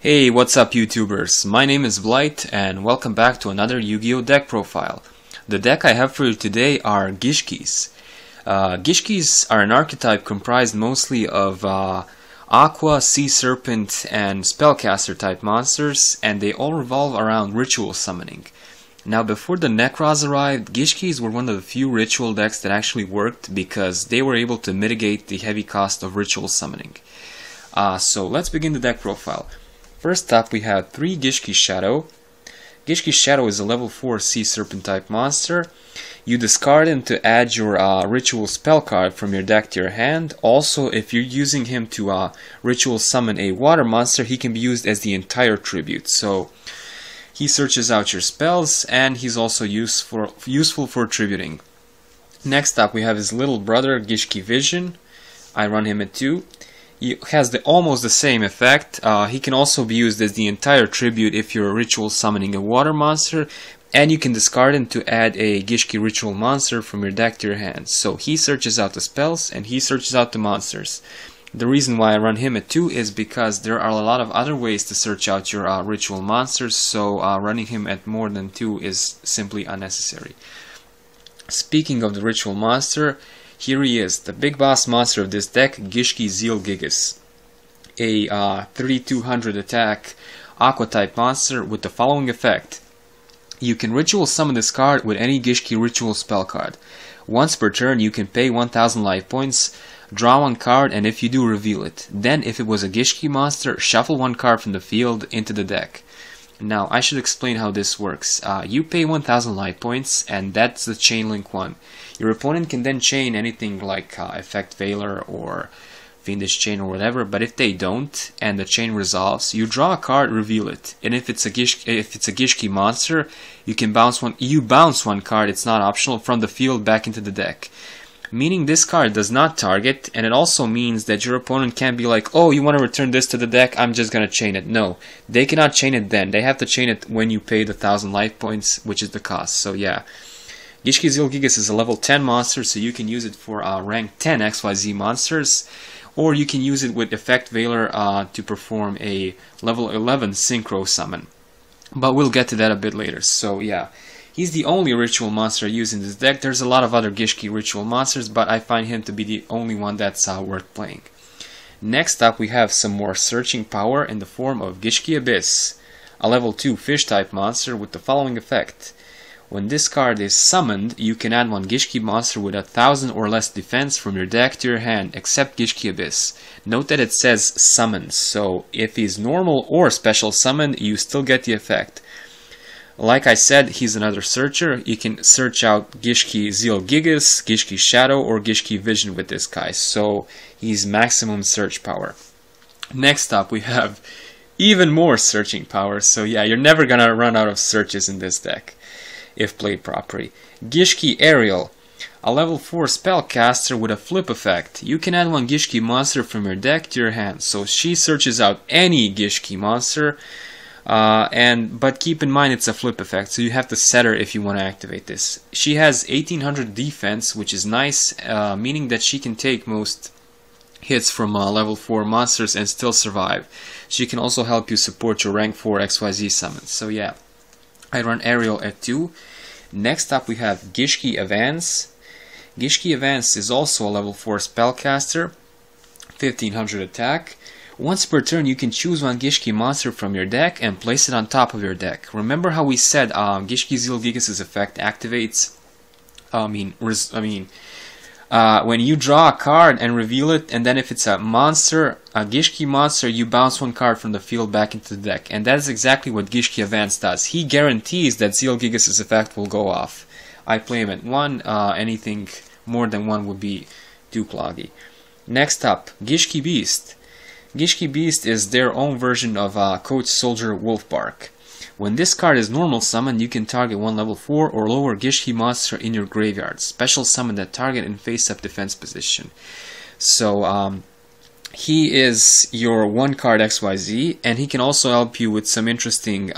Hey, what's up YouTubers? My name is Blight and welcome back to another Yu-Gi-Oh! Deck profile. The deck I have for you today are Gishkis. Gishkis are an archetype comprised mostly of Aqua, Sea Serpent, and Spellcaster type monsters, and they all revolve around ritual summoning. Now before the Necros arrived, Gishkis were one of the few ritual decks that actually worked because they were able to mitigate the heavy cost of ritual summoning. So let's begin the deck profile. First up we have 3 Gishki Shadow. Gishki Shadow is a level 4 Sea Serpent type monster. You discard him to add your ritual spell card from your deck to your hand. Also, if you're using him to ritual summon a water monster, he can be used as the entire tribute. So he searches out your spells and he's also useful for tributing. Next up we have his little brother Gishki Vision. I run him at 2. He has almost the same effect. He can also be used as the entire tribute if you're ritual summoning a water monster, and you can discard him to add a Gishki ritual monster from your deck to your hand. So he searches out the spells and he searches out the monsters. The reason why I run him at 2 is because there are a lot of other ways to search out your ritual monsters, so running him at more than 2 is simply unnecessary. Speaking of the ritual monster, here he is, the big boss monster of this deck, Gishki Zielgigas, a 3200 attack aqua type monster with the following effect. You can ritual summon this card with any Gishki ritual spell card. Once per turn you can pay 1000 life points, draw 1 card, and if you do, reveal it. Then if it was a Gishki monster, shuffle 1 card from the field into the deck. Now I should explain how this works. You pay 1000 life points and that's the chain link 1. Your opponent can then chain anything like Effect Veiler or Fiendish Chain or whatever, but if they don't and the chain resolves, you draw a card, reveal it. And if it's a Gishki monster, you can bounce one card, it's not optional, from the field back into the deck. Meaning this card does not target, and it also means that your opponent can't be like, oh, you want to return this to the deck, I'm just gonna chain it. No, they cannot chain it then. They have to chain it when you pay the 1000 life points, which is the cost. So yeah, Gishki Zielgigas is a level 10 monster, so you can use it for rank 10 XYZ monsters, or you can use it with Effect Veiler to perform a level 11 Synchro summon. But we'll get to that a bit later. So yeah, he's the only ritual monster I use in this deck. There's a lot of other Gishki ritual monsters, but I find him to be the only one that's worth playing. Next up we have some more searching power in the form of Gishki Abyss, a level 2 fish type monster with the following effect. When this card is summoned, you can add 1 Gishki monster with 1000 or less defense from your deck to your hand, except Gishki Abyss. Note that it says summoned, so if he's normal or special summoned, you still get the effect. Like I said, he's another searcher. You can search out Gishki Zielgigas, Gishki Shadow, or Gishki Vision with this guy, so he's maximum search power. Next up we have even more searching power, so yeah, you're never gonna run out of searches in this deck if played properly. Gishki Ariel, a level 4 spellcaster with a flip effect. You can add 1 Gishki monster from your deck to your hand, so she searches out any Gishki monster. But keep in mind it's a flip effect, so you have to set her if you want to activate this. She has 1800 defense, which is nice, meaning that she can take most hits from level 4 monsters and still survive. She can also help you support your rank 4 XYZ summons. So yeah, I run Ariel at 2. Next up we have Gishki Avance. Gishki Avance is also a level 4 spellcaster, 1500 attack. Once per turn you can choose 1 Gishki monster from your deck and place it on top of your deck. Remember how we said Gishki Zielgigas' effect activates, when you draw a card and reveal it, and then if it's a monster, a Gishki monster, you bounce 1 card from the field back into the deck. And that is exactly what Gishki Avance does. He guarantees that Zielgigas' effect will go off. I play him at 1, anything more than 1 would be too cloggy. Next up, Gishki Beast. Gishki Beast is their own version of Coach Soldier Wolfbark. When this card is normal summoned, you can target 1 level 4 or lower Gishki monster in your graveyard. Special summon that target in face-up defense position. So he is your 1 card XYZ, and he can also help you with some interesting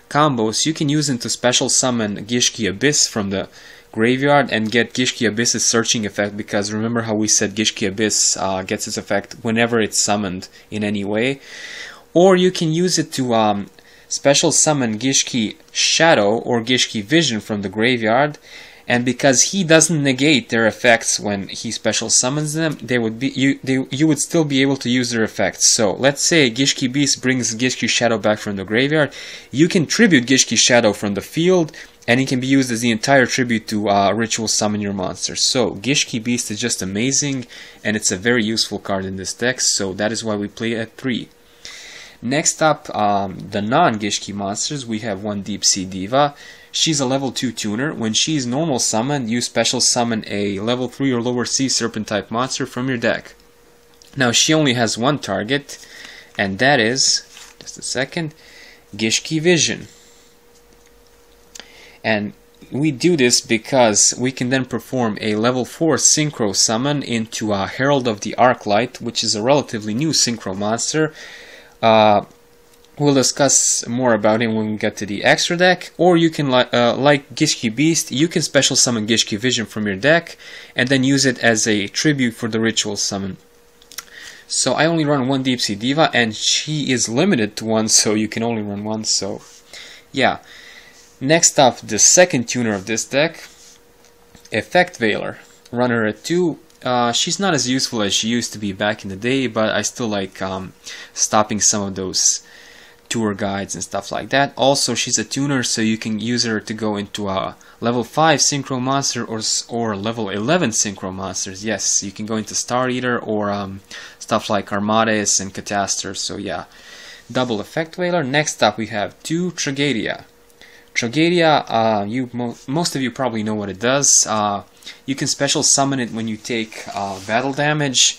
combos. You can use him to special summon Gishki Abyss from the graveyard and get Gishki Abyss's searching effect, because remember how we said Gishki Abyss gets its effect whenever it's summoned in any way. or you can use it to special summon Gishki Shadow or Gishki Vision from the graveyard, and because he doesn't negate their effects when he special summons them, you would still be able to use their effects. So let's say Gishki Beast brings Gishki Shadow back from the graveyard, you can tribute Gishki Shadow from the field, and it can be used as the entire tribute to ritual summon your monster. So Gishki Beast is just amazing, and it's a very useful card in this deck, so that is why we play it at 3. Next up, the non-Gishki monsters, we have one Deep Sea Diva. She's a level 2 tuner. When she's normal summoned, you special summon a level 3 or lower sea serpent type monster from your deck. Now she only has one target, and that is, just a second, Gishki Vision. And we do this because we can then perform a level 4 synchro summon into a Herald of the Arclight, which is a relatively new synchro monster. We'll discuss more about him when we get to the extra deck. Or you can, like Gishki Beast, you can special summon Gishki Vision from your deck and then use it as a tribute for the ritual summon. So I only run one Deep Sea Diva, and she is limited to one, so you can only run one, so yeah. Next up, the second tuner of this deck, Effect Veiler. Run her at 2. She's not as useful as she used to be back in the day, but I still like stopping some of those tour guides and stuff like that. Also, she's a tuner, so you can use her to go into a level 5 synchro monster or level 11 synchro monsters. Yes, you can go into Star Eater or stuff like Armades and Catasters. So yeah, double Effect Veiler. Next up, we have 2 Tragoedia. Tragoedia, most of you probably know what it does. You can special summon it when you take battle damage.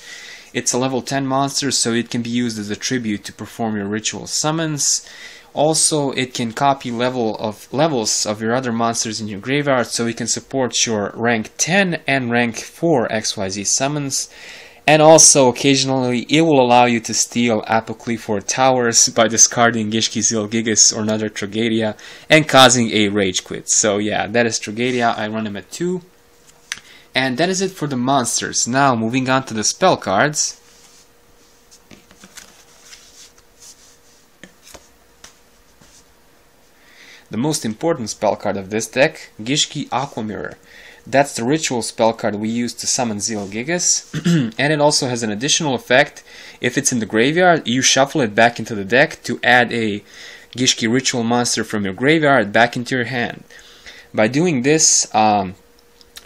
It's a level 10 monster, so it can be used as a tribute to perform your ritual summons. Also, it can copy levels of your other monsters in your graveyard, so it can support your rank 10 and rank 4 XYZ summons. And also, occasionally, it will allow you to steal Apocryphal Towers by discarding Gishki Zielgigas or another Tragoedia and causing a rage quit. So yeah, that is Tragoedia. I run him at 2. And that is it for the monsters. Now, moving on to the spell cards. The most important spell card of this deck, Gishki Aquamirror. That's the ritual spell card we use to summon Zielgigas, and it also has an additional effect. If it's in the graveyard, you shuffle it back into the deck to add a Gishki ritual monster from your graveyard back into your hand. By doing this,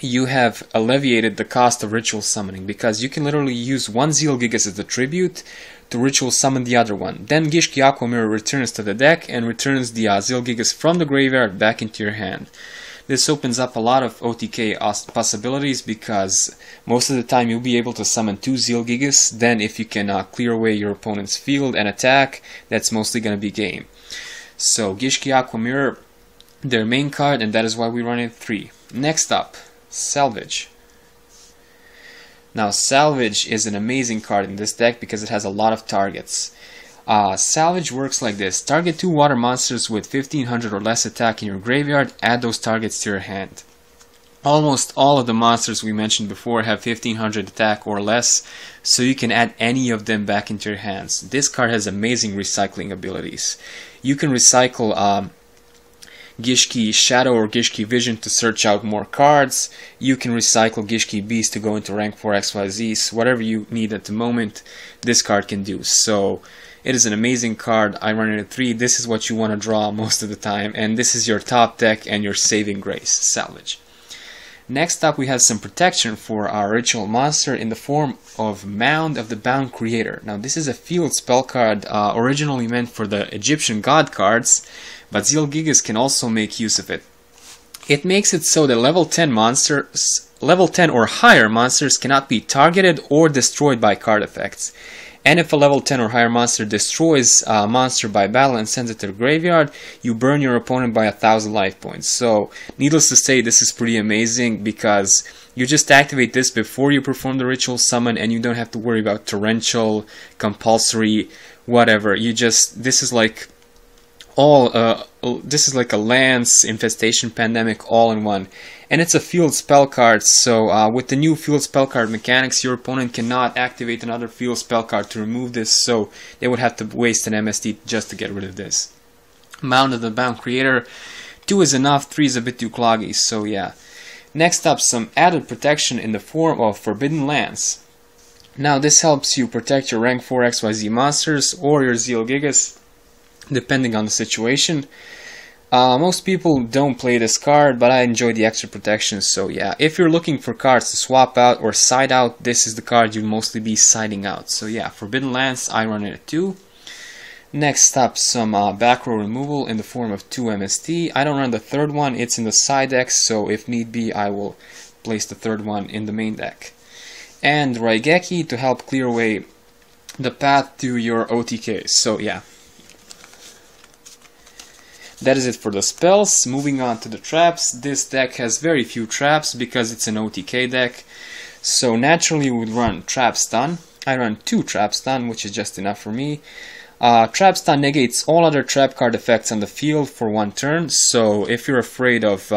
you have alleviated the cost of ritual summoning, because you can literally use one Zielgigas as a tribute to ritual summon the other one. Then Gishki Aquamirror returns to the deck and returns the Zielgigas from the graveyard back into your hand. This opens up a lot of OTK possibilities, because most of the time you'll be able to summon 2 Zielgigas. Then if you can clear away your opponent's field and attack, that's mostly going to be game. So Gishki Aquamirror, their main card, and that is why we run it 3. Next up, Salvage. Now Salvage is an amazing card in this deck because it has a lot of targets. Salvage works like this. Target 2 water monsters with 1500 or less attack in your graveyard, add those targets to your hand. Almost all of the monsters we mentioned before have 1500 attack or less, so you can add any of them back into your hands. This card has amazing recycling abilities. You can recycle Gishki Shadow or Gishki Vision to search out more cards. You can recycle Gishki Beast to go into rank 4 XYZs. Whatever you need at the moment, this card can do. So it is an amazing card. I run it at 3. This is what you want to draw most of the time, and this is your top deck and your saving grace, Salvage. Next up, we have some protection for our ritual monster in the form of Mound of the Bound Creator. Now this is a field spell card originally meant for the Egyptian god cards, but Zielgigas can also make use of it. It makes it so that level 10 or higher monsters cannot be targeted or destroyed by card effects. And if a level 10 or higher monster destroys a monster by battle and sends it to the graveyard, you burn your opponent by 1000 life points. So, needless to say, this is pretty amazing because you just activate this before you perform the ritual summon, and you don't have to worry about torrential, compulsory, whatever. This is like this is like a Lance, Infestation, Pandemic all in one. And it's a field spell card, so with the new field spell card mechanics, your opponent cannot activate another field spell card to remove this, so they would have to waste an MST just to get rid of this. Mound of the Bound Creator, 2 is enough, 3 is a bit too cloggy, so yeah. Next up, some added protection in the form of Forbidden Lance. Now this helps you protect your rank 4 XYZ monsters or your Zielgigas, depending on the situation. Most people don't play this card, but I enjoy the extra protection, so yeah. If you're looking for cards to swap out or side out, this is the card you'll mostly be siding out. So yeah, Forbidden Lance, I run it at 2. Next up, some back row removal in the form of 2 MST. I don't run the third one, it's in the side deck, so if need be, I will place the third one in the main deck. And Raigeki to help clear away the path to your OTK. So yeah. That is it for the spells. Moving on to the traps. This deck has very few traps because it's an OTK deck. So naturally we would run Trap Stun. I run 2 Trap Stun, which is just enough for me. Trap Stun negates all other trap card effects on the field for 1 turn. So if you're afraid of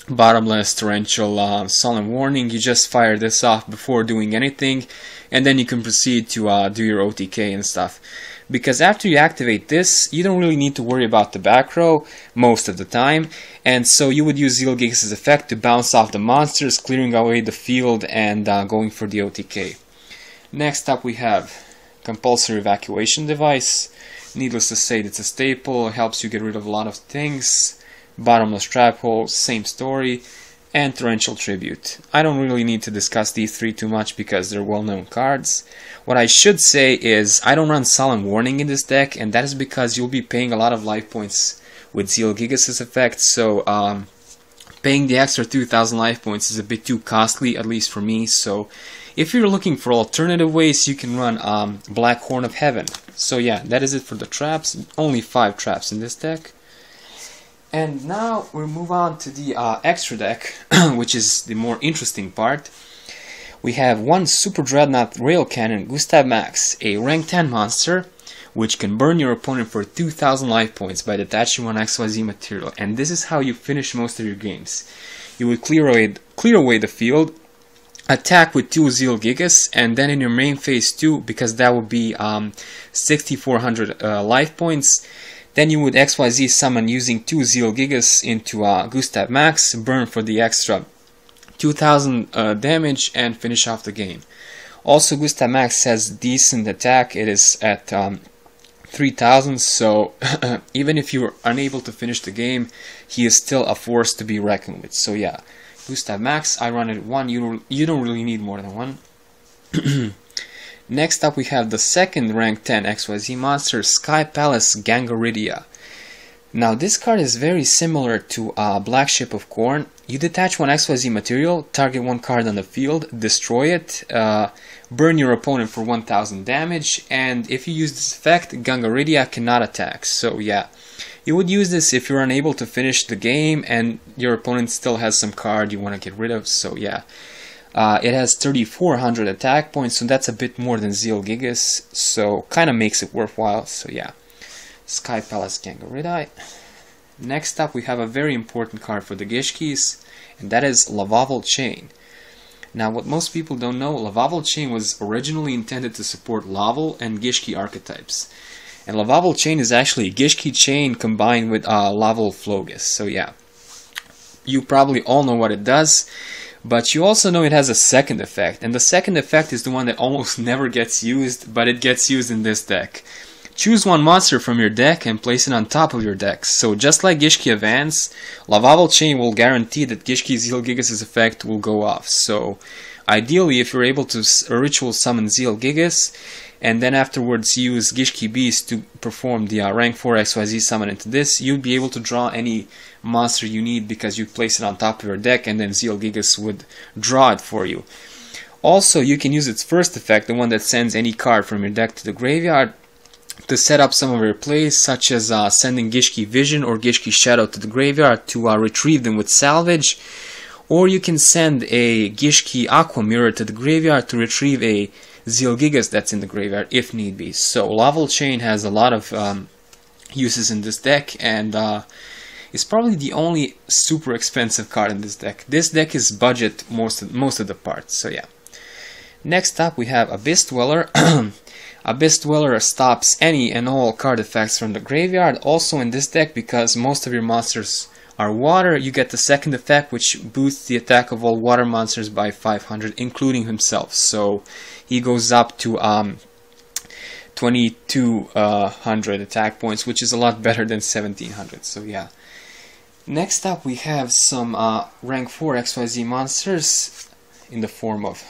Bottomless, Torrential, Solemn Warning, you just fire this off before doing anything, and then you can proceed to do your OTK and stuff. Because after you activate this, you don't really need to worry about the back row most of the time, and so you would use Zielgigas' effect to bounce off the monsters, clearing away the field and going for the OTK. Next up we have Compulsory Evacuation device. Needless to say, it's a staple, it helps you get rid of a lot of things. Bottomless Trap Hole, same story, and Torrential Tribute. I don't really need to discuss these 3 too much because they're well-known cards. What I should say is I don't run Solemn Warning in this deck, and that is because you'll be paying a lot of life points with Zielgigas' effect, so paying the extra 2,000 life points is a bit too costly, at least for me. So if you're looking for alternative ways, you can run Black Horn of Heaven. So yeah, that is it for the traps. Only 5 traps in this deck. And now we'll move on to the extra deck, which is the more interesting part. We have 1 Superdrednaught Rail Cannon Gustav Max, a rank 10 monster, which can burn your opponent for 2,000 life points by detaching 1 XYZ material. And this is how you finish most of your games. You would clear away the field, attack with 2 Zielgigas, and then in your main phase 2, because that would be 6,400 life points, then you would XYZ summon using 2 Zielgigas into Gustav Max, burn for the extra 2,000 damage, and finish off the game. Also, Gustav Max has decent attack, it is at 3,000, so even if you're unable to finish the game, he is still a force to be reckoned with. So yeah, Gustav Max, I run it 1, you don't really need more than 1. Next up we have the second rank 10 XYZ monster, Skypalace Gangaridai. Now this card is very similar to Black Ship of Corn. You detach 1 XYZ material, target 1 card on the field, destroy it, burn your opponent for 1,000 damage, and if you use this effect, Gangaridai cannot attack. So yeah, you would use this if you're unable to finish the game and your opponent still has some card you want to get rid of, so yeah. It has 3,400 attack points, so that's a bit more than Zielgigas, so kind of makes it worthwhile, so yeah. Skypalace Gangaridai. Next up we have a very important card for the Gishkis, and that is Lavalval Chain. Now what most people don't know, Lavalval Chain was originally intended to support Laval and Gishki archetypes. And Lavalval Chain is actually Gishki Chain combined with Laval Flogus, so yeah. You probably all know what it does. But you also know it has a second effect, and the second effect is the one that almost never gets used, but it gets used in this deck. Choose 1 monster from your deck and place it on top of your deck. So just like Gishki Avance, Lavalval Chain will guarantee that Gishki Zielgigas' effect will go off. So ideally, if you're able to ritual summon Zielgigas, and then afterwards use Gishki Beast to perform the rank 4 XYZ summon into this, you'd be able to draw any monster you need because you place it on top of your deck and then Zielgigas would draw it for you. Also, you can use its first effect, the one that sends any card from your deck to the graveyard, to set up some of your plays, such as sending Gishki Vision or Gishki Shadow to the graveyard to retrieve them with Salvage, or you can send a Gishki Aquamirror to the graveyard to retrieve a Zielgigas that's in the graveyard if need be. So Lavalval Chain has a lot of uses in this deck, and it's probably the only super expensive card in this deck. This deck is budget most of the parts, so yeah. Next up we have Abyss Dweller. Abyss Dweller stops any and all card effects from the graveyard. Also in this deck, because most of your monsters are water, you get the second effect, which boosts the attack of all water monsters by 500, including himself. So he goes up to 2200 attack points, which is a lot better than 1700. So yeah. Next up we have some rank 4 XYZ monsters in the form of,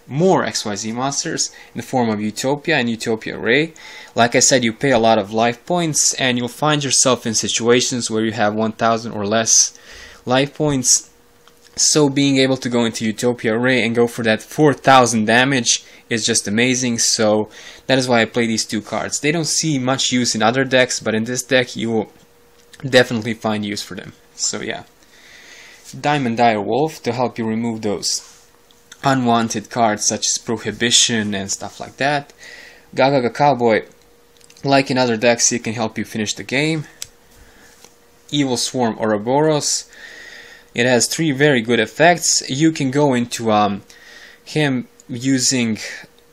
more XYZ monsters in the form of Utopia and Utopia Ray. Like I said, you pay a lot of life points, and you'll find yourself in situations where you have 1000 or less life points. So being able to go into Utopia Ray and go for that 4000 damage is just amazing. So that is why I play these two cards. They don't see much use in other decks, but in this deck you will definitely find use for them. So yeah. Diamond Dire Wolf to help you remove those unwanted cards such as Prohibition and stuff like that. Gagaga Cowboy, like in other decks, he can help you finish the game. Evilswarm Ouroboros, it has 3 very good effects. You can go into him using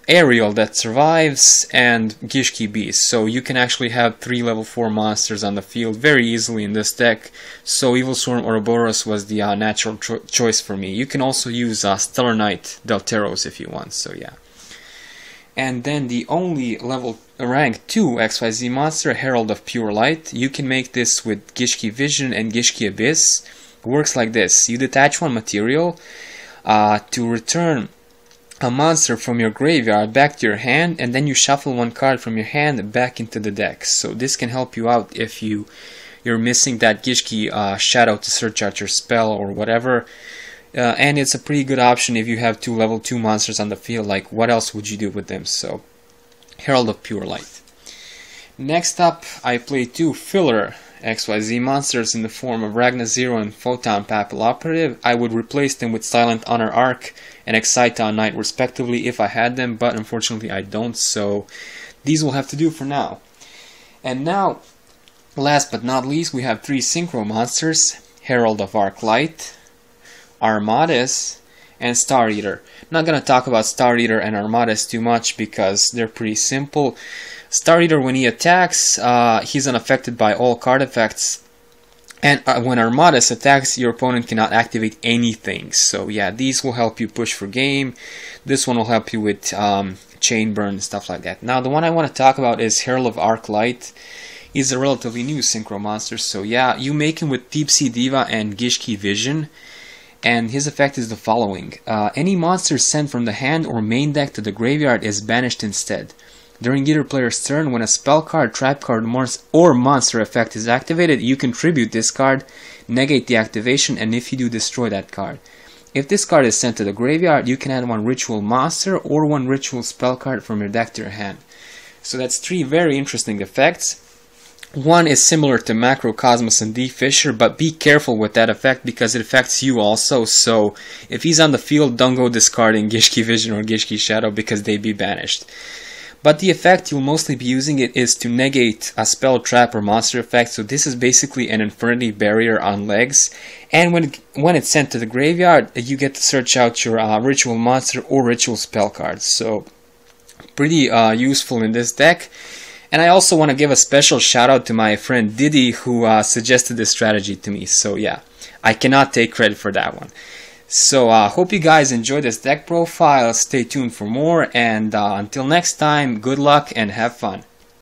Ariel that survives and Gishki Beast, so you can actually have 3 level 4 monsters on the field very easily in this deck. So Evilswarm Ouroboros was the natural choice for me. You can also use Stellar Knight Delteros if you want, so yeah. And then the only rank 2 XYZ monster, Herald of Pure Light. You can make this with Gishki Vision and Gishki Abyss. It works like this: you detach one material to return a monster from your graveyard back to your hand, and then you shuffle one card from your hand back into the deck. So this can help you out if you're missing that Gishki Shadow to search out your spell or whatever. And it's a pretty good option if you have 2 level 2 monsters on the field. Like, what else would you do with them? So Herald of Pure Light. Next up, I play 2 filler XYZ monsters in the form of Ragna Zero and Photon Papal Operative. I would replace them with Silent Honor Arc and Exciton Knight respectively if I had them, but unfortunately I don't, so these will have to do for now. And now, last but not least, we have 3 synchro monsters: Herald of Arclight, Armades, and Star Eater. I'm not going to talk about Star Eater and Armades too much because they're pretty simple. Star Eater, when he attacks, he's unaffected by all card effects. And when Armades attacks, your opponent cannot activate anything. So yeah, these will help you push for game. This one will help you with chain burn and stuff like that. Now the one I want to talk about is Herald of Arclight. He's a relatively new synchro monster. So yeah, you make him with Sea Diva and Gishki Vision. And his effect is the following. Any monster sent from the hand or main deck to the graveyard is banished instead. During either player's turn, when a spell card, trap card, or monster effect is activated, you can tribute this card, negate the activation, and if you do, destroy that card. If this card is sent to the graveyard, you can add 1 ritual monster or 1 ritual spell card from your deck to your hand. So that's 3 very interesting effects. One is similar to Macrocosmos and D-Fisher, but be careful with that effect because it affects you also. So if he's on the field, don't go discarding Gishki Vision or Gishki Shadow because they'd be banished. But the effect you'll mostly be using it is to negate a spell, trap, or monster effect. So this is basically an Infinity Barrier on legs. And when it's sent to the graveyard, you get to search out your ritual monster or ritual spell cards. So pretty useful in this deck. And I also want to give a special shout out to my friend Didi who suggested this strategy to me. So yeah, I cannot take credit for that one. So hope you guys enjoyed this deck profile. Stay tuned for more, and until next time, good luck and have fun.